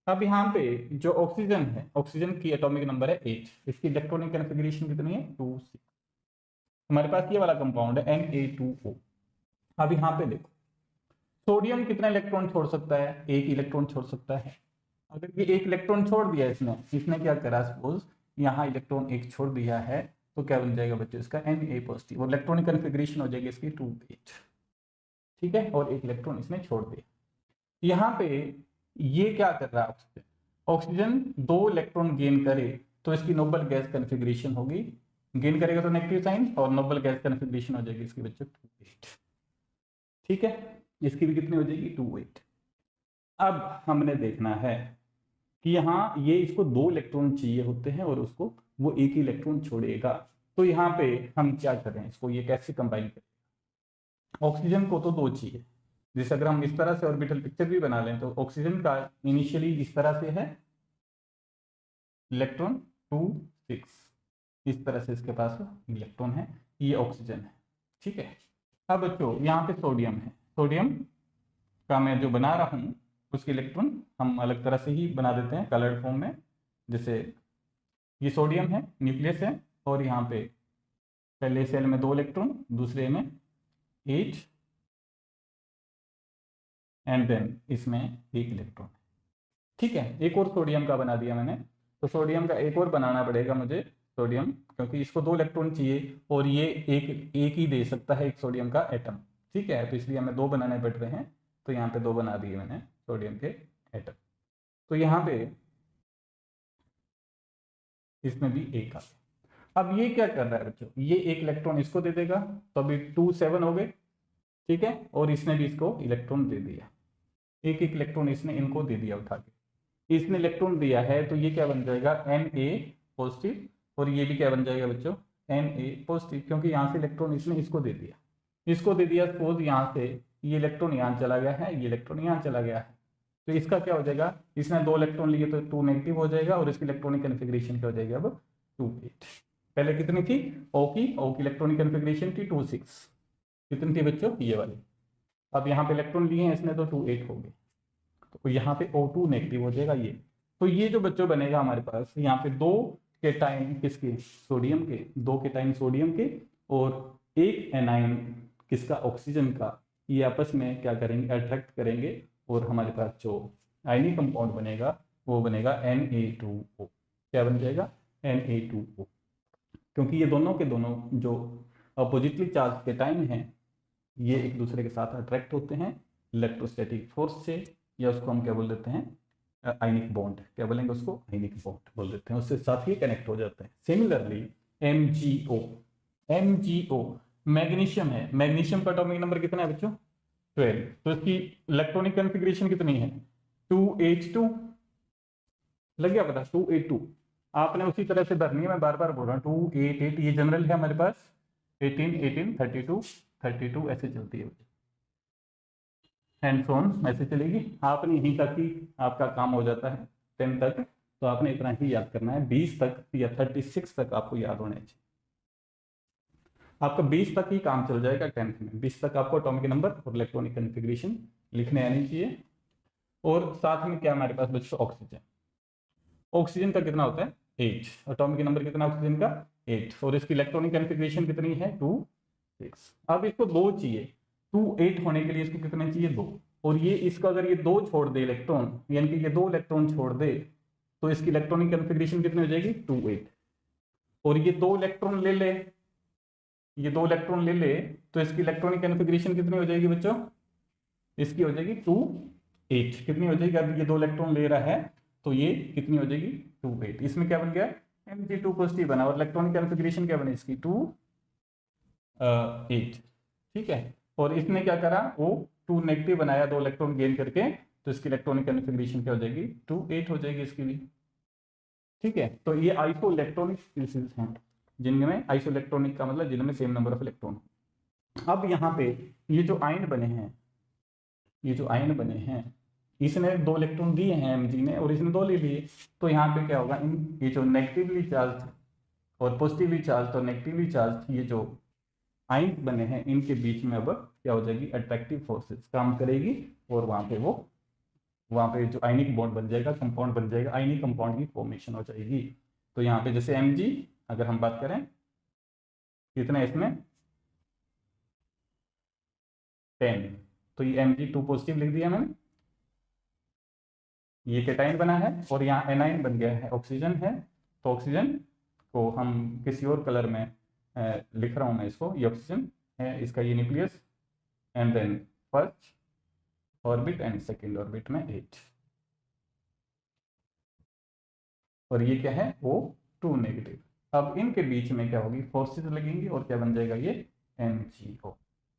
अब यहाँ पे जो ऑक्सीजन है, ऑक्सीजन की एटॉमिक नंबर है 8, इसकी इलेक्ट्रॉनिक कन्फिग्रेशन कितनी है 2 6। हमारे पास ये वाला कंपाउंड है Na2O। अब यहाँ पे देखो सोडियम कितना इलेक्ट्रॉन छोड़ सकता है, 1 इलेक्ट्रॉन छोड़ सकता है। अगर ये 1 इलेक्ट्रॉन छोड़ दिया इसने क्या करा, सपोज यहाँ इलेक्ट्रॉन 1 छोड़ दिया है, तो क्या बन जाएगा बच्चों इसका Na पॉजिटिव, और इलेक्ट्रॉनिक कन्फिग्रेशन हो जाएगी इसकी 2 8, ठीक है, और 1 इलेक्ट्रॉन इसने छोड़ दिया। यहाँ पे ये क्या कर रहा है, ऑक्सीजन 2 इलेक्ट्रॉन गेन करे तो इसकी नोबल गैस कन्फिग्रेशन होगी, गेन करेगा तो नेगेटिव साइन, और नोबल गैस कन्फिग्रेशन हो जाएगी इसकी बच्चों 2 8, ठीक है, इसकी भी कितनी हो जाएगी 2 8। अब हमने देखना है कि यहाँ ये इसको 2 इलेक्ट्रॉन चाहिए होते हैं और उसको वो 1 ही इलेक्ट्रॉन छोड़ेगा, तो यहाँ पे हम क्या करें, इसको ये कैसे कंबाइन करें। ऑक्सीजन को तो 2 चाहिए, जैसे अगर हम इस तरह से ऑर्बिटल पिक्चर भी बना लें तो ऑक्सीजन का इनिशियली इस तरह से है, इलेक्ट्रॉन 2 6, इस तरह से इसके पास इलेक्ट्रॉन है, ये ऑक्सीजन है, ठीक है। अब बच्चों यहाँ पे सोडियम है, सोडियम का मैं जो बना रहा हूँ उसके इलेक्ट्रॉन हम अलग तरह से ही बना देते हैं कलर्ड फॉर्म में। जैसे ये सोडियम है, न्यूक्लियस है, और यहाँ पे पहले सेल में 2 इलेक्ट्रॉन, दूसरे में 8, एंड देन इसमें 1 इलेक्ट्रॉन, ठीक है। एक और सोडियम का बना दिया मैंने, तो सोडियम का एक और बनाना पड़ेगा मुझे, सोडियम, क्योंकि इसको 2 इलेक्ट्रॉन चाहिए और ये एक ही दे सकता है एक सोडियम का एटम, ठीक है, तो इसलिए हमें 2 बनाने पड़ रहे हैं, तो यहाँ पे 2 बना दिए मैंने सोडियम के एटम। तो यहाँ पे इसमें भी एक आ गया। अब ये क्या कर रहा है बच्चों, ये एक इलेक्ट्रॉन इसको दे देगा, तो अभी 2 7 हो गए, ठीक है, और इसने भी इसको इलेक्ट्रॉन दे दिया, एक एक इलेक्ट्रॉन इसने इनको दे दिया उठा के, इसने इलेक्ट्रॉन दिया है, तो ये क्या बन जाएगा Na पॉजिटिव, और ये भी क्या बन जाएगा बच्चों Na पॉजिटिव, क्योंकि यहाँ से इलेक्ट्रॉन इसने इसको दे दिया, इसको दे दिया, सपोज यहाँ से ये इलेक्ट्रॉन यहाँ चला गया है, ये इलेक्ट्रॉन यहाँ चला गया है, तो इसका क्या हो जाएगा, इसने 2 इलेक्ट्रॉन लिए तो 2 नेगेटिव हो जाएगा, और इसकी इलेक्ट्रॉनिक कन्फिग्रेशन क्या हो जाएगी अब 2 8। पहले कितनी थी, O की इलेक्ट्रॉनिक कन्फिग्रेशन थी 2 6, कितनी थी बच्चों ये वाली। अब यहाँ पे इलेक्ट्रॉन लिए हैं इसने तो 2 8 हो गए, तो यहाँ पे O2 नेगेटिव हो जाएगा ये। तो ये जो बच्चों बनेगा हमारे पास यहाँ पे 2 केटाइन किसके, सोडियम के, 2 केटाइन सोडियम के, और एक एनाइन किसका, ऑक्सीजन का, ये आपस में क्या करेंगे, अट्रैक्ट करेंगे, और हमारे पास जो आयनिक कंपाउंड बनेगा वो बनेगा Na2O। क्या बन जाएगा, Na2O, क्योंकि ये दोनों के दोनों जो अपोजिटली चार्ज केटाइन हैं ये एक दूसरे के साथ अट्रैक्ट होते हैं इलेक्ट्रोस्टैटिक फोर्स से, या उसको हम क्या बोल देते हैं, आयनिक बॉन्ड, क्या बोलेंगे उसको, आयनिक बॉन्ड बोल देते हैं, उससे साथ ही कनेक्ट हो जाते हैं। सिमिलरली MgO मैग्नीशियम है, मैग्नीशियम का एटॉमिक नंबर कितना है बच्चों 12, तो इसकी इलेक्ट्रॉनिक कॉन्फ़िगरेशन कितनी है 2H2, लग गया पता 2H2, आपने उसी तरह से भरनी है, मैं बार बार बोल रहा हूँ 2 8 8, ये जनरल है हमारे पास, 18 18 32 32 ऐसे चलती है, हैंड्स ऑन ऐसे चलेगी, आपने यहीं तक ही आपका काम हो जाता है 10 तक, तो आपने इतना ही याद करना है, 20 तक या 36 तक आपको याद होने चाहिए, आपका 20 तक ही काम चल जाएगा 10th में, 20 तक आपको एटॉमिक नंबर और इलेक्ट्रॉनिक कॉन्फ़िगरेशन लिखने आनी चाहिए। और साथ में क्या हमारे पास बच्चों, ऑक्सीजन, ऑक्सीजन का कितना होता है 8, एटॉमिक नंबर कितना ऑक्सीजन का 8, और इसकी इलेक्ट्रॉनिक कॉन्फ़िगरेशन कितनी है 2 6। अब इसको 2 चाहिए, 2 8 होने के लिए इसको कितने चाहिए 2, और ये इसको अगर ये 2 छोड़ दे इलेक्ट्रॉन, यानी कि ये 2 इलेक्ट्रॉन छोड़ दे, तो इसकी इलेक्ट्रॉनिक कॉन्फ़िगरेशन कितनी हो जाएगी 2 8, और ये 2 इलेक्ट्रॉन ले ले, ये 2 इलेक्ट्रॉन ले ले, तो इसकी इलेक्ट्रॉनिक कॉन्फ़िगरेशन कितनी हो जाएगी बच्चों, इसकी हो जाएगी 2 8, कितनी हो जाएगी, अब ये 2 इलेक्ट्रॉन ले रहा है तो ये कितनी हो जाएगी 2 8, इसमें क्या बन गया Mg2 पॉजिटिव बना, और इलेक्ट्रॉनिक कॉन्फ़िगरेशन क्या बनी इसकी 2 8, ठीक है, और इसने क्या करा वो 2 नेगेटिव बनाया, 2 इलेक्ट्रॉन गेन करके, तो इसकी इलेक्ट्रॉनिक कॉन्फ़िगरेशन क्या हो जाएगी 2 8 हो जाएगी इसकी भी, ठीक है। तो ये आइसो इलेक्ट्रॉनिक स्पीशीज हैं, जिनमें आइसो इलेक्ट्रॉनिक का मतलब जिनमें सेम नंबर ऑफ इलेक्ट्रॉन। अब यहाँ पे ये जो आयन बने हैं, ये जो आयन बने हैं, इसने 2 इलेक्ट्रॉन दिए हैं Mg ने, और इसने 2 ले लिए, तो यहाँ पे क्या होगा, इन ये जो नेगेटिवली चार्ज और पॉजिटिवली चार्ज और नेगेटिवली चार्ज ये जो आयन बने हैं, इनके बीच में अब क्या हो जाएगी, अट्रैक्टिव फोर्सेस काम करेगी, और वहाँ पे जो आयनिक बॉन्ड बन जाएगा, कंपाउंड बन जाएगा, आयनिक कंपाउंड की फॉर्मेशन हो जाएगी। तो यहाँ पे जैसे Mg अगर हम बात करें कितना इसमें 10, तो ये Mg2 पॉजिटिव लिख दिया मैंने, ये केटाइन बना है, और यहाँ एनाइन बन गया है, ऑक्सीजन है, तो ऑक्सीजन को हम किसी और कलर में लिख रहा हूँ मैं इसको, ये ऑक्सीजन है, इसका ये nucleus, and then first orbit and second orbit में 8, और ये क्या है O2 नेगेटिव। अब इनके बीच में क्या होगी, फोर्सेस लगेंगी, और क्या बन जाएगा ये MgO,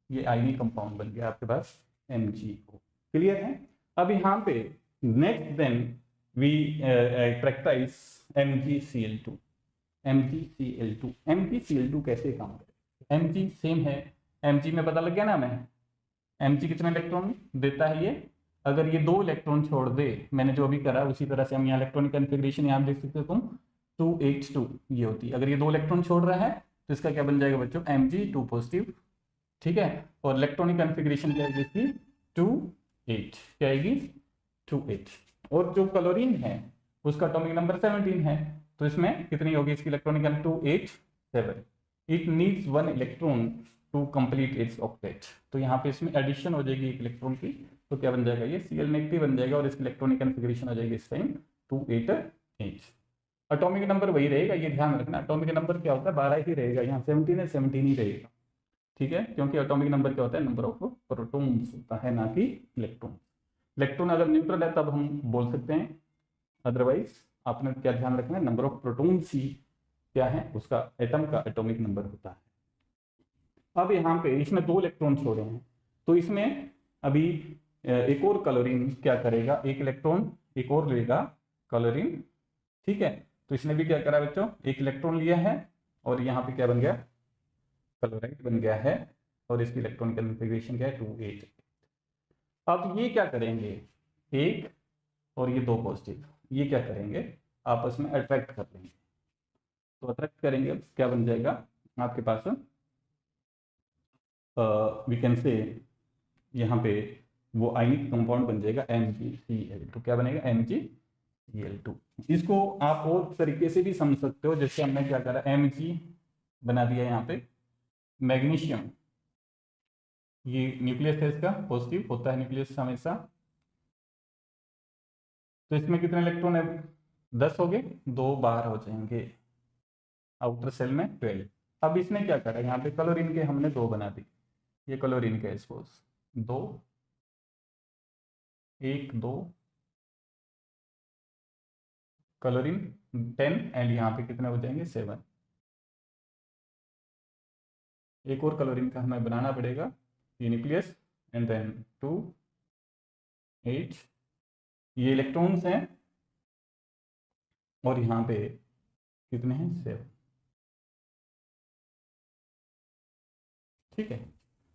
ये आयनिक कंपाउंड बन गया आपके पास MgO, क्लियर है। अब यहाँ पे next then we characterise MgCl2, MgCl2 कैसे काम करेगा, Mg सेम है, Mg में पता लग गया ना हमें, Mg कितने इलेक्ट्रॉन देता है ये, अगर ये 2 इलेक्ट्रॉन छोड़ दे, मैंने जो अभी करा उसी तरह से हम यहाँ इलेक्ट्रॉनिक कॉन्फ़िगरेशन यहाँ देख सकते हो तुम 2H2 ये होती है, अगर ये 2 इलेक्ट्रॉन छोड़ रहा है तो इसका क्या बन जाएगा बच्चों Mg2 पॉजिटिव, ठीक है, और इलेक्ट्रॉनिक कॉन्फ़िगरेशन क्या आएगी इसकी 2 8, क्या आएगी 2 8, और जो क्लोरीन है उसका एटॉमिक नंबर 17 है, तो इसमें कितनी होगी इसकी electronic 2 8 7, it needs 1 electron to complete its octet, तो यहाँ पे इसमें एडिशन हो जाएगी एक इलेक्ट्रॉन की, तो क्या बन जाएगा ये Cl नेगेटिव बन जाएगा, और इसकी इलेक्ट्रॉनिक कॉन्फ़िगरेशन हो जाएगी इस टाइम 2 8 8। एटॉमिक नंबर वही रहेगा, ये ध्यान रखना। एटॉमिक नंबर क्या होता है, 12 ही रहेगा, यहाँ 17 है, 17 ही रहेगा, ठीक है, क्योंकि एटॉमिक नंबर क्या होता है, नंबर ऑफ प्रोटॉन्स होता है, ना कि इलेक्ट्रॉन। इलेक्ट्रॉन अगर न्यूट्रल है तब हम बोल सकते हैं, अदरवाइज आपने क्या ध्यान रखना है, नंबर ऑफ प्रोटॉन्स ही क्या है, उसका एटम का एटॉमिक नंबर होता है। अब यहाँ पे इसमें 2 इलेक्ट्रॉन छोड़े हैं, तो इसमें अभी एक और क्लोरीन क्या करेगा, एक इलेक्ट्रॉन एक और लेगा क्लोरीन, ठीक है। तो इसने भी क्या करा बच्चों, एक इलेक्ट्रॉन लिया है और यहाँ पे क्या बन गया, क्लोराइड बन गया है, और इसकी इलेक्ट्रॉन कन्फिग्रेशन क्या है, 2 8। अब ये क्या करेंगे, एक और ये 2 पॉजिटिव, ये क्या करेंगे, आपस में अट्रैक्ट कर लेंगे। तो अट्रैक्ट करेंगे, क्या बन जाएगा आपके पास, वी कैन से यहाँ पे वो आयनिक कंपाउंड बन जाएगा MgCl2। क्या बनेगा, MgCl2। इसको आप और तरीके से भी समझ सकते हो, जैसे हमने क्या करा, Mg बना दिया यहाँ पे, मैग्नीशियम, ये न्यूक्लियस है इसका, पॉजिटिव होता है न्यूक्लियस हमेशा। तो इसमें कितने इलेक्ट्रॉन है, 10 हो गए, 2 बाहर हो जाएंगे, आउटर सेल में 12। अब इसने क्या करा, यहाँ पे क्लोरीन के हमने 2 बना दी, ये क्लोरीन का स्पोज 2 1 2 क्लोरीन 10, एंड यहाँ पे कितने हो जाएंगे 7। एक और क्लोरीन का हमें बनाना पड़ेगा, ये न्यूक्लियस, एंड देन 2 8, ये इलेक्ट्रॉन्स हैं, और यहाँ पे कितने हैं 7, ठीक है।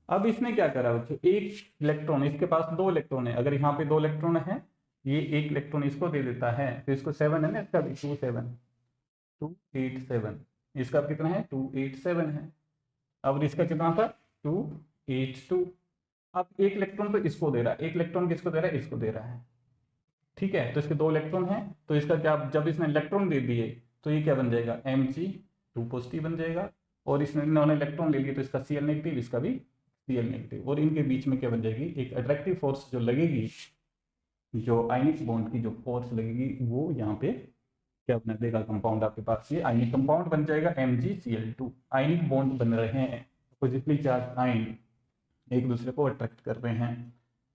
अब इसने क्या करा बच्चों, एक इलेक्ट्रॉन, इसके पास 2 इलेक्ट्रॉन है, अगर यहाँ पे 2 इलेक्ट्रॉन है, ये एक इलेक्ट्रॉन इसको दे देता है, तो इसको 7 है ना, इसका भी 2 7 2 8 7, इसका कितना है 2 8 7 है। अब इसका कितना था 2 8 2। अब एक इलेक्ट्रॉन तो इसको दे रहा है, एक इलेक्ट्रॉन किसको दे रहा है, इसको दे रहा है, ठीक है। तो इसके 2 इलेक्ट्रॉन है, तो इसका क्या, जब इसने इलेक्ट्रॉन दे दिए तो ये क्या बन जाएगा, Mg2 पॉजिटिव बन जाएगा, और इसने इन्होंने इलेक्ट्रॉन ले लिया तो इसका Cl नेगेटिव, इसका भी Cl नेगेटिव, और इनके बीच में क्या बन जाएगी, एक अट्रैक्टिव फोर्स जो लगेगी, जो आयनिक बॉन्ड की जो फोर्स लगेगी, वो यहाँ पे क्या बना देगा, कंपाउंड आपके पास ये आयनिक कंपाउंड बन जाएगा MgCl2। आयनिक बॉन्ड बन रहे हैं, पॉजिटिवली चार्ज आयन एक दूसरे को अट्रैक्ट कर रहे हैं।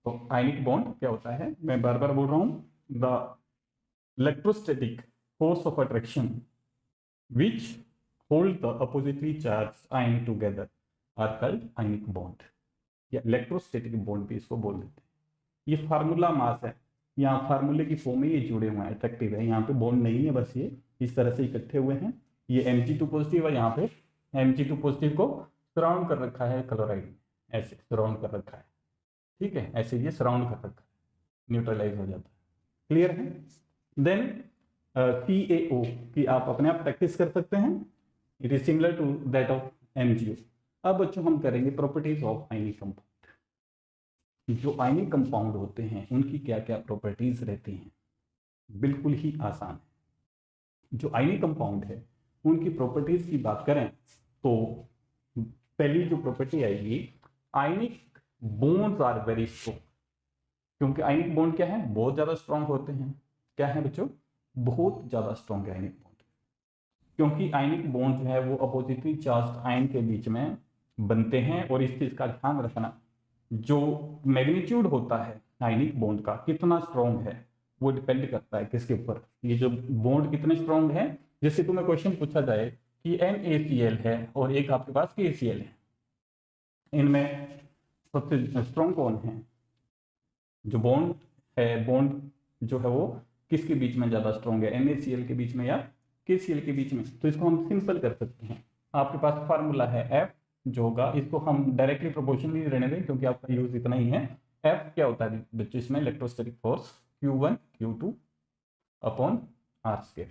तो आयनिक बॉन्ड क्या होता है, मैं बार बार बोल रहा हूँ, the electrostatic force of attraction which hold the oppositely charge ion together are called ionic bond, या इलेक्ट्रोस्टैटिक बॉन्ड भी इसको बोल देते हैं। ये फार्मूला मास है, यहाँ फार्मूले की फॉर्म में ये जुड़े हुए हैं, अट्रैक्टिव है, यहाँ पे बॉन्ड नहीं है, बस ये इस तरह से इकट्ठे हुए हैं। ये Mg2 पॉजिटिव है, यहाँ पे Mg2 पॉजिटिव को सराउंड कर रखा है क्लोराइड, ऐसे सराउंड कर रखा है, ठीक है, ऐसे ये सराउंड कर रखा है, न्यूट्रलाइज हो जाता है, क्लियर है। देन CaO की आप अपने आप प्रैक्टिस कर सकते हैं, it is similar to that of MgO। अब बच्चों हम करेंगे प्रॉपर्टीज ऑफ आयनिक कंपाउंड। जो आयनिक कंपाउंड होते हैं उनकी क्या क्या प्रॉपर्टीज रहती हैं, बिल्कुल ही आसान है। जो आयनिक कंपाउंड है उनकी प्रॉपर्टीज की बात करें तो पहली जो प्रॉपर्टी आएगी, ionic bonds are very strong. क्योंकि आयनिक बॉन्ड क्या है, बहुत ज्यादा स्ट्रॉन्ग होते हैं। क्या है बच्चों, बहुत ज्यादा स्ट्रॉन्ग है आयनिक बॉन्ड, क्योंकि आयनिक बॉन्ड जो है वो अपोजिटली चार्ज आयन के बीच में बनते हैं। और इस चीज का ध्यान रखना, जो मैग्नीट्यूड होता है आयनिक बॉन्ड का कितना स्ट्रॉन्ग है, वो डिपेंड करता है किसके ऊपर, ये जो बॉन्ड कितने स्ट्रॉन्ग है। जैसे तुम्हें क्वेश्चन पूछा जाए कि NaCl है और एक आपके पास KCl है, इनमें सबसे स्ट्रॉन्ग कौन है, जो बॉन्ड है, बॉन्ड जो है वो किसके बीच में ज्यादा स्ट्रॉन्ग है, NaCl के बीच में या KCl के बीच में। तो इसको हम सिंपल कर सकते हैं, आपके पास फार्मूला है F जो होगा, इसको हम डायरेक्टली प्रोपोर्शनली रहने दें क्योंकि आपका यूज इतना ही है। F क्या होता है बच्चों, इसमें electrostatic force Q1 Q2 upon R²।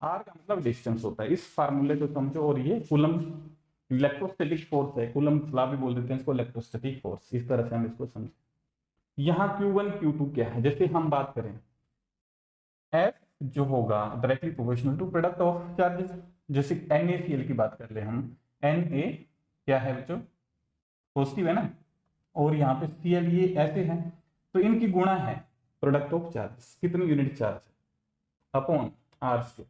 R का मतलब डिस्टेंस होता है, इस फार्मूले को समझो। और ये कूलम्ब इलेक्ट्रोस्टैटिक फोर्स है, कूलम्ब ला भी बोल देते हैं इसको, इलेक्ट्रोस्टैटिक फोर्स, इस तरह से हम इसको समझें। यहाँ Q1 Q2 क्या है, जैसे हम बात करें F जो होगा directly proportional to product of charges. जैसे NaCl की बात कर ले हम, Na क्या है बच्चों, पॉजिटिव है ना, और यहाँ पे Cl ये ऐसे है, तो इनकी गुणा है प्रोडक्ट ऑफ चार्जेस, कितनी यूनिट चार्ज है, अपॉन R²।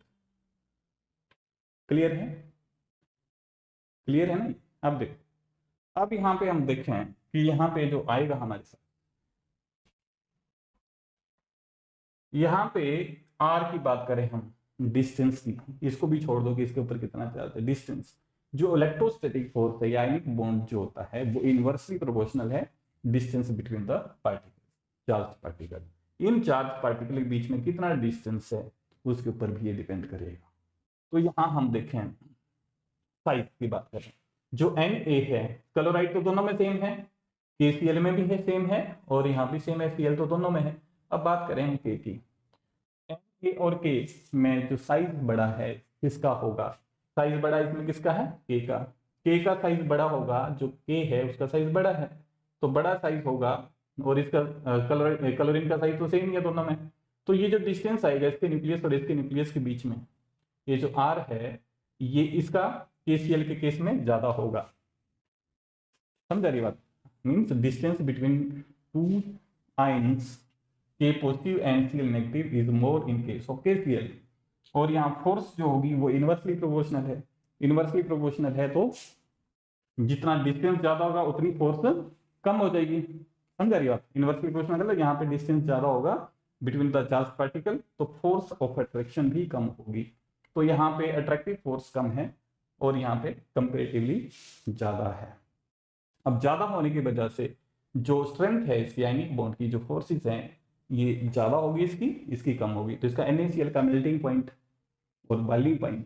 क्लियर है? क्लियर है ना? अब देखो, अब यहाँ पे हम देखें कि यहाँ पे जो आएगा हमारे साथ, यहाँ पे आर की बात करें हम, डिस्टेंस की, इसको भी छोड़ दो कि इसके ऊपर कितना चार्ज है, डिस्टेंस। जो इलेक्ट्रोस्टैटिक फोर्स है या आयनिक बॉन्ड जो होता है वो इनवर्सली प्रोपोर्शनल है distance between the particle, charge particle. In charge particle के बीच में कितना डिस्टेंस है उसके ऊपर भी ये डिपेंड करेगा। तो यहाँ हम देखें साइज की बात करें, जो Na है, क्लोराइड तो दोनों में सेम है, KCl में भी है सेम है, और यहाँ भी सेम है, Cl तो दोनों में है। अब बात करें हम K की, Na और K में जो साइज बड़ा है किसका होगा? साइज बड़ा इसमें किसका है? K का। K का साइज बड़ा होगा, जो K है उसका साइज बड़ा है, तो बड़ा साइज होगा, और इसका क्लोरीन का साइज तो सेम ही है दोनों में। तो ये जो डिस्टेंस आएगा इसके न्यूक्लियस और इसके न्यूक्लियस के बीच में, ये जो R है, ये इसका KCl के केस में ज्यादा होगा। समझा रही बात? Means distance between two ions K positive and Cl negative is more in case of KCl। और यहाँ फोर्स जो होगी वो इनवर्सली प्रोपोर्शनल है। इनवर्सली प्रोपोर्शनल है तो जितना डिस्टेंस ज्यादा होगा उतनी फोर्स कम हो जाएगी। समझा रही बात? इनवर्सली प्रोपोर्शनल मतलब यहाँ पे डिस्टेंस ज्यादा होगा बिटवीन द चार्ज पार्टिकल, तो फोर्स ऑफ अट्रैक्शन भी कम होगी। तो यहाँ पे अट्रैक्टिव फोर्स कम है और यहाँ पे कंपेरेटिवली ज्यादा है। अब ज्यादा होने की वजह से जो स्ट्रेंथ है इसकी आयनिक बॉन्ड की, जो फोर्सेस हैं, ये ज्यादा होगी इसकी कम होगी। तो इसका NaCl का मेल्टिंग पॉइंट और बॉइलिंग पॉइंट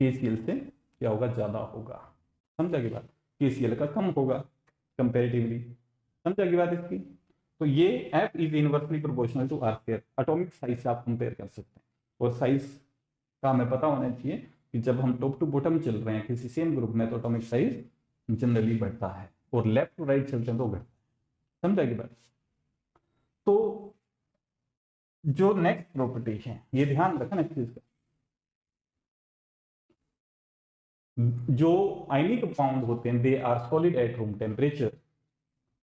KCl से क्या होगा? ज्यादा होगा। समझा की बात? KCl का कम होगा कंपेरेटिवली। समझा की बात इसकी? तो ये F is inversely proportional to R²। Atomic size से आप कंपेयर कर सकते हैं, और साइज का हमें पता होना चाहिए कि जब हम टॉप टू बॉटम चल रहे हैं किसी सेम ग्रुप में तो एटॉमिक साइज जनरली बढ़ता है, और लेफ्ट टू राइट चलते हैं तो घटता है। समझा की बात? तो जो नेक्स्ट प्रॉपर्टी है, ये ध्यान रखना इस चीज का, जो आयनिक कंपाउंड होते हैं they are solid at room temperature.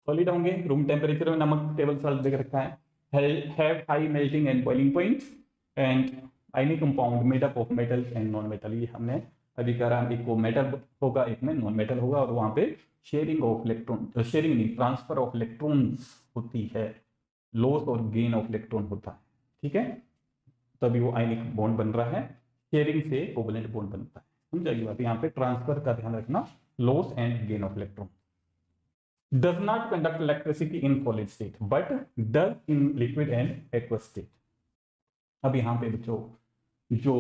Solid होंगे रूम टेम्परेचर में, नमक टेबल सॉल्ट देख रखा है, have high melting and boiling point, and ionic compound made up of metal and non metal. ये हमने अभी करा, एक को मेटल होगा एक में नॉन मेटल होगा, और वहां पे शेयरिंग ऑफ इलेक्ट्रॉन, शेयरिंग नहीं, ट्रांसफर ऑफ इलेक्ट्रॉन्स होती है, लॉस और गेन ऑफ इलेक्ट्रॉन होता है। ठीक है, तभी वो आयनिक बॉन्ड बन रहा है, शेयरिंग से कोवलेंट बॉन्ड बनता है। समझाइए बात? यहाँ पे ट्रांसफर का ध्यान रखना, loss and gain of electron. does not conduct electricity in solid state but does in liquid and aqueous state। अब यहाँ पे बच्चों जो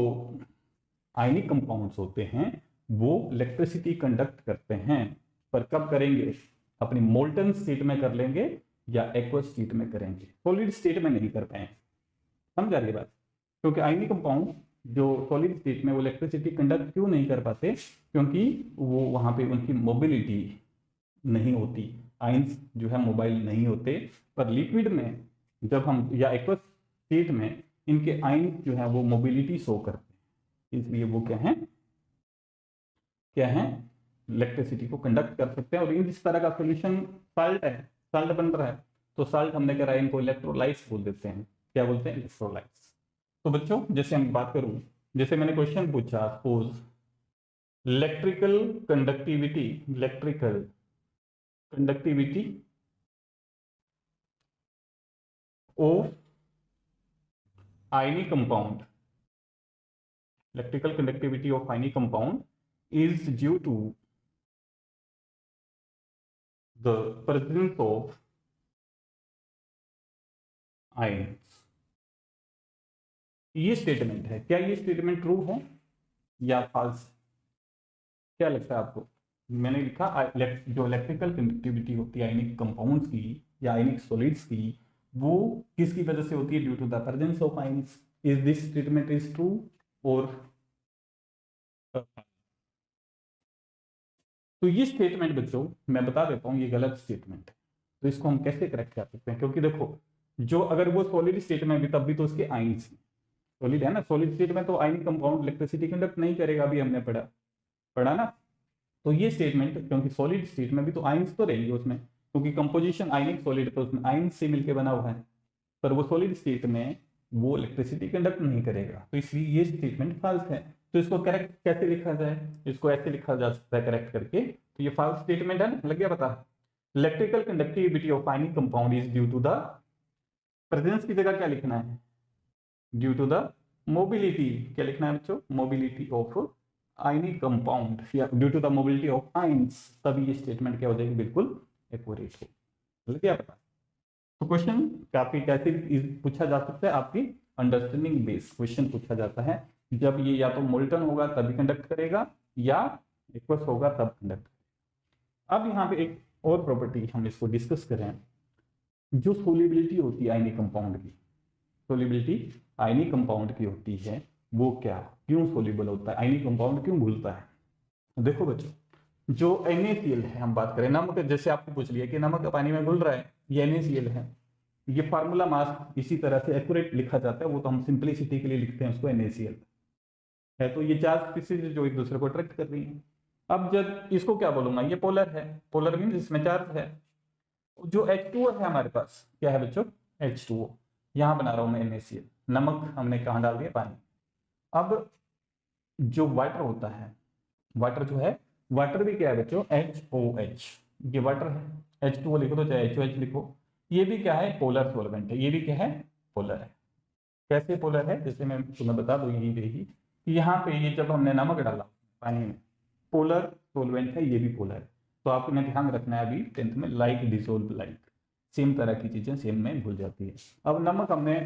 आयनिक कंपाउंड्स होते हैं वो इलेक्ट्रिसिटी कंडक्ट करते हैं, पर कब करेंगे? अपनी मोल्टन स्टेट में कर लेंगे या एक्वस स्टेट में करेंगे, सॉलिड स्टेट में नहीं कर पाएंगे। समझ आ रही बात? क्योंकि आयनिक कंपाउंड जो सॉलिड स्टेट में वो इलेक्ट्रिसिटी कंडक्ट क्यों नहीं कर पाते? क्योंकि वो वहां पे उनकी मोबिलिटी नहीं होती, आयंस जो है मोबाइल नहीं होते। पर लिक्विड में जब हम, या एक्वस स्टेट में, इनके आयंस जो है वो मोबिलिटी शो करते हैं, इसलिए वो क्या है इलेक्ट्रिसिटी को कंडक्ट कर सकते हैं। और इस तरह का सोल्यूशन साल्ट है, साल्ट बन रहा है, तो साल्ट हमने करा इनको इलेक्ट्रोलाइट्स बोल देते हैं। क्या बोलते हैं? इलेक्ट्रोलाइट्स। तो बच्चों जैसे हम बात करूं, जैसे मैंने क्वेश्चन पूछा, suppose electrical conductivity of ionic compound, electrical conductivity of ionic compound is due to the presence of ions। ये स्टेटमेंट है, क्या ये स्टेटमेंट ट्रू है या फॉल्स? क्या लगता है आपको? मैंने लिखा जो इलेक्ट्रिकल कंडक्टिविटी होती है आयनिक कंपाउंड्स की या आयनिक सॉलिड्स की, वो किसकी वजह से होती है? Due to the presence of ions. Is this statement is true or? तो ये स्टेटमेंट बच्चों मैं बता देता हूं, ये गलत स्टेटमेंट है। तो इसको हम कैसे करेक्ट कर सकते हैं? क्योंकि देखो, जो अगर वो सॉलिड स्टेट में भी तब भी तो उसके आयंस सॉलिड है ना, सॉलिड स्टेट में तो आयनिक कंपाउंड इलेक्ट्रिसिटी कंडक्ट नहीं करेगा, अभी हमने पढ़ा ना। तो ये स्टेटमेंट, क्योंकि सॉलिड स्टेट में भी तो आयंस तो रहेंगे उसमें, क्योंकि कंपोजिशन आयनिक सॉलिड तो उसमें आयंस से मिलकर बना हुआ है, पर वो सॉलिड स्टेट में वो इलेक्ट्रिसिटी कंडक्ट नहीं करेगा, तो इसलिए ये स्टेटमेंट फॉल्स है। तो इसको करेक्ट कैसे लिखा जाए, इसको ऐसे लिखा जा सकता है करेक्ट करके, तो ये फॉल्स स्टेटमेंट है ना, लग गया पता। Electrical conductivity of ionic compound is due to the, presence की जगह क्या लिखना है, ड्यू टू द मोबिलिटी, क्या लिखना है बच्चों, मोबिलिटी ऑफ आयनिक कंपाउंड या due to the mobility of ions, तभी ये स्टेटमेंट क्या हो जाएगी, बिल्कुल एक्यूरेट हो, लग गया पता। तो क्वेश्चन काफी कैसे पूछा जा सकता है, आपकी अंडरस्टैंडिंग बेस्ड क्वेश्चन पूछा जाता है, जब ये या तो मोल्टन होगा तभी कंडक्ट करेगा या एक्वस होगा तब कंडक्ट। अब यहाँ पे एक और प्रॉपर्टी हम इसको डिस्कस करें, जो सोलिबिलिटी होती है आयनिक कंपाउंड की, सोलिबिलिटी आयनिक कंपाउंड की होती है, वो क्या, क्यों सोल्यूबल होता है, आयनिक कंपाउंड क्यों घुलता है। देखो बच्चों, जो NaCl है, हम बात करें नमक, जैसे आपको पूछ लिया कि नमक पानी में घुल रहा है, ये NaCl है, ये फार्मूला मास इसी तरह से एक्यूरेट लिखा जाता है, वो तो हम सिंपलिसिटी के लिए लिखते हैं उसको NaCl है। तो ये चार स्पीसीज जो एक दूसरे को अट्रैक्ट कर रही हैं। अब जब इसको क्या बोलूंगा, ये पोलर है, पोलर मीन्स इसमें चार्ज है। जो H2O है हमारे पास, क्या है बच्चों, H2O, यहाँ बना रहा हूं मैं NaCl, नमक हमने कहाँ डाल दिया, पानी। अब जो वाटर होता है, वाटर जो है, वाटर भी क्या है बच्चों, HOH, ये वाटर है, H2O लिखो तो चाहे HOH लिखो, ये भी क्या है, पोलर सॉल्वेंट है, ये भी क्या है, पोलर है। कैसे पोलर है, जैसे मैं तुम्हें बता दूं यही देगी कि यहाँ पे ये जब हमने नमक डाला पानी में, पोलर सॉल्वेंट है, ये भी पोलर है। तो आपने ध्यान रखना है अभी 10th में, लाइक डिसोल्व लाइक, सेम तरह की चीजें सेम में घुल जाती है। अब नमक हमने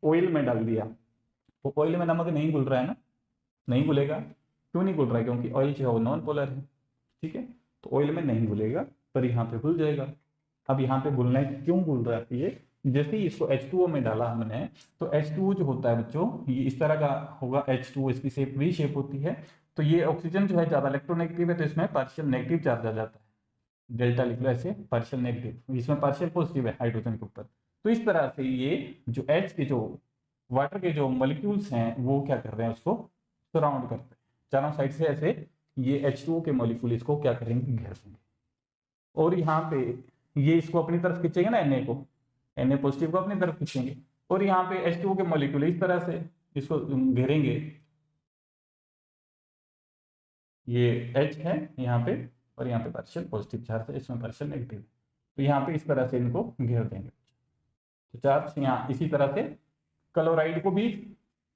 ऑयल में डाल दिया, तो ऑयल में नमक नहीं घुल रहा है ना, नहीं घुलेगा, क्यों नहीं घुल रहा है, क्योंकि ऑयल जो है वो नॉन पोलर है, ठीक है, तो ऑयल में नहीं घुलेगा, पर यहाँ पे घुल जाएगा। अब यहाँ पे घुलना है, क्यों घुल जाती है, जैसे ही इसको H2O में डाला हमने, तो H2O जो होता है बच्चों, ये इस तरह का होगा, H2O इसकी शेप वी शेप होती है, तो ये ऑक्सीजन जो है ज्यादा इलेक्ट्रोनेगेटिव है, तो इसमें पार्शियल नेगेटिव चार्ज आ जाता है, डेल्टा लिख लो ऐसे, पार्शियल नेगेटिव, इसमें पार्शियल पॉजिटिव है हाइड्रोजन के ऊपर। तो इस तरह से ये जो H के जो वाटर के जो मॉलिक्यूल्स हैं, वो क्या कर रहे हैं, उसको सराउंड करते हैं चारों साइड से ऐसे, ये H2O के मॉलिक्यूल इसको क्या करेंगे, घेर देंगे, और यहाँ पे ये इसको अपनी तरफ खींचेंगे ना, Na को, Na पॉजिटिव को अपनी तरफ खींचेंगे, और यहाँ पे H2O के मॉलिक्यूल इस तरह से इसको घेरेंगे, ये H है यहाँ पे, और यहाँ पे पार्शियल पॉजिटिव चार्ज है, इसमें पार्शियल नेगेटिव, तो यहाँ पे इस तरह से इनको घेर देंगे। तो चार्ज यहाँ इसी तरह से क्लोराइड को भी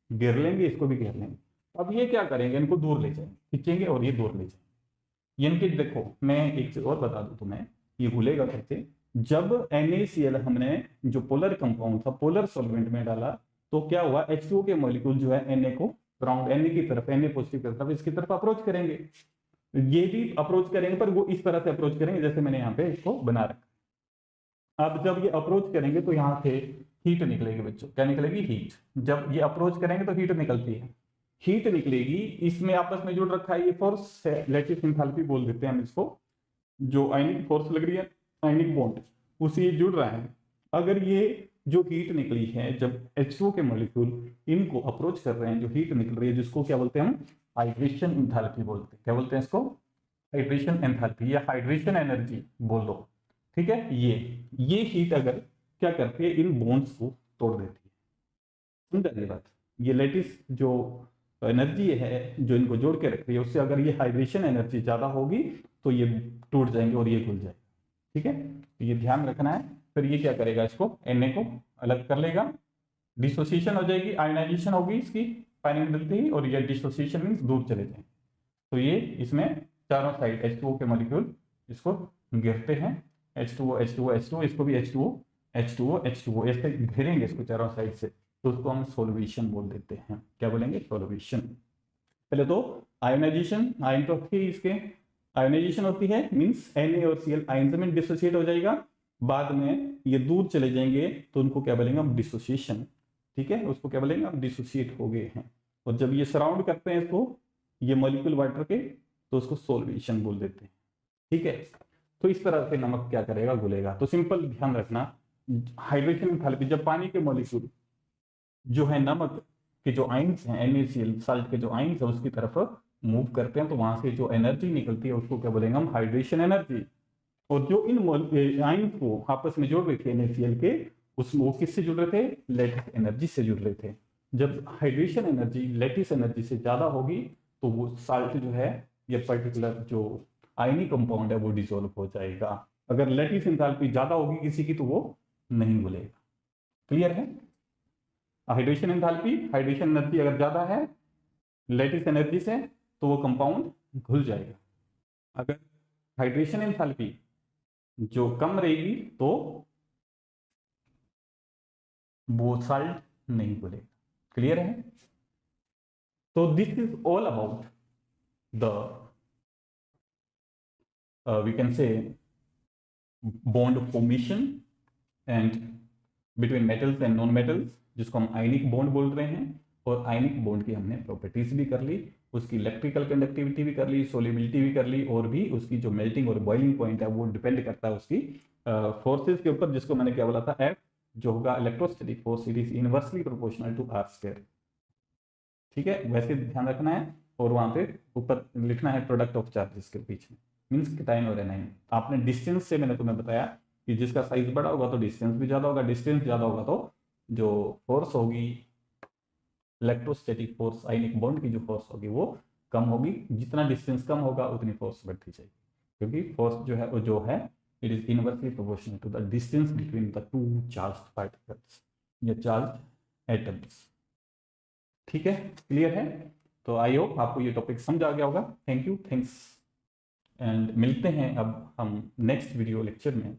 घेर लेंगे, इसको भी घेर लेंगे। अब ये क्या करेंगे, इनको दूर ले जाएंगे, खींचेंगे और ये दूर ले जाएंगे। इनके देखो, मैं एक चीज और बता दूं तुम्हें, ये भूलेगा कैसे, जब NaCl हमने जो पोलर कंपाउंड था, पोलर सॉल्वेंट में डाला, तो क्या हुआ, H2O के मॉलिक्यूल जो है Na को राउंड, Na की तरफ, Na पॉजिटिव की तरफ, इसकी तरफ अप्रोच करेंगे, ये भी अप्रोच करेंगे, पर वो इस तरह से अप्रोच करेंगे जैसे मैंने यहाँ पे इसको बना रखा। अब जब ये अप्रोच करेंगे तो यहाँ से हीट निकलेगी बच्चों, क्या निकलेगी, हीट। जब ये अप्रोच करेंगे तो हीट निकलती है, हीट निकलेगी, इसमें आपस में जुड़ रखा है ये फोर्स है, लैटिस एंथैल्पी बोल देते हैं हम इसको, जो आयनिक फोर्स लग रही है, आयनिक बॉन्ड उसी जुड़ रहा है। अगर ये जो हीट निकली है, जब H2O के मॉलिक्यूल इनको अप्रोच कर रहे हैं, जो हीट निकल रही है, जिसको क्या बोलते हैं हम, हाइड्रेशन एंथैल्पी बोलते हैं, क्या बोलते हैं इसको, हाइड्रेशन एंथैल्पी या हाइड्रेशन एनर्जी बोल दो, ठीक है। ये हीट अगर क्या करती है, इन बॉन्ड्स को तोड़ देती है, समझा ये बात। ये लेटिस जो एनर्जी है जो इनको जोड़ के रखती है, उससे अगर ये हाइड्रेशन एनर्जी ज्यादा होगी तो ये टूट जाएंगे और ये खुल जाएगा, ठीक है, तो ये ध्यान रखना है। फिर ये क्या करेगा, इसको Na को अलग कर लेगा, डिसोसिएशन हो जाएगी, आयनाइजेशन होगी इसकी पानी में डलते ही, और ये डिसोसिएशन मीन्स दूर चले जाएंगे। तो ये इसमें चारों साइड H2O के मॉलिक्यूल इसको घेरते हैं, H2O H2O H2O, इसको भी H2O H2O H2O ऐसे घेरेंगे इसको चारों साइड से, तो उसको हम सोल्यूशन बोल देते हैं, क्या बोलेंगे, सोल्यूशन। पहले तो आयोनाइजेशन, आयन तो थी इसके, आयोनाइजेशन होती है मींस Na और Cl आयन में डिसोसिएट हो जाएगा, बाद में ये दूर चले जाएंगे, तो उनको क्या बोलेंगे हम, डिसोसिएशन, ठीक है, उसको क्या बोलेंगे हम, डिसोसिएट हो गए हैं। और जब ये सराउंड करते हैं इसको, ये मॉलिक्यूल वाटर के, तो उसको सोल्यूशन बोल देते हैं, ठीक है। तो इस तरह से नमक क्या करेगा, घुलेगा। तो सिंपल ध्यान रखना, हाइड्रेशन एंथैल्पी, जब पानी के मॉलिक्यूल जो है नमक के जो आयंस हैं, NaCl साल्ट के जो आयंस है उसकी तरफ मूव करते हैं, तो वहां से जो एनर्जी निकलती है उसको क्या बोलेंगे हम, हाइड्रेशन एनर्जी। और जो इन आयंस को आपस में जोड़ रहे थे NaCl के, उसमें वो किससे जुड़ रहे थे, लैटिस एनर्जी से जुड़ रहे थे। जब हाइड्रेशन एनर्जी लैटिस एनर्जी से ज्यादा होगी तो वो साल्ट जो है ये पर्टिकुलर जो आयनिक कंपाउंड है वो डिसॉल्व हो जाएगा। अगर लैटिस एंथैल्पी ज्यादा होगी किसी की तो वो नहीं घुलेगा। क्लियर है? हाइड्रेशन एंथैल्पी, हाइड्रेशन एनर्जी अगर ज्यादा है लैटिस एनर्जी से तो वो कंपाउंड घुल जाएगा। अगर हाइड्रेशन एंथैल्पी जो कम रहेगी तो वो साल्ट नहीं घुलेगा। क्लियर है? तो this is all about the we can say bond formation and between metals and non metals, जिसको हम आयनिक बॉन्ड बोल रहे हैं। और आयनिक बॉन्ड की हमने प्रॉपर्टीज भी कर ली, उसकी इलेक्ट्रिकल कंडक्टिविटी भी कर ली, सोलिबिलिटी भी कर ली, और भी उसकी जो मेल्टिंग और बॉइलिंग पॉइंट है वो डिपेंड करता है उसकी फोर्सेज के ऊपर, जिसको मैंने क्या बोला था, एफ जो होगा electrostatic force, it is inversely proportional to R square. ठीक है, वैसे ध्यान रखना है। और वहां पे ऊपर लिखना है प्रोडक्ट ऑफ चार्जेस के बीच में, मीन्स केटाइन और एनाइन। आपने डिस्टेंस से मैंने तुम्हें बताया कि जिसका साइज बड़ा होगा तो डिस्टेंस भी ज्यादा होगा, डिस्टेंस ज्यादा होगा तो जो फोर्स होगी इलेक्ट्रोस्टैटिक फोर्स, आयनिक बॉन्ड की जो फोर्स होगी वो कम होगी। जितना डिस्टेंस कम होगा उतनी फोर्स बढ़ती जाएगी, क्योंकि फोर्स जो है वो जो है it is inversely proportional to the distance between the two charged particles या चार्ज एटम्स। ठीक है, क्लियर है? तो आई होप आपको ये टॉपिक समझ आ गया होगा। थैंक यू, थैंक्स, एंड मिलते हैं अब हम नेक्स्ट वीडियो लेक्चर में।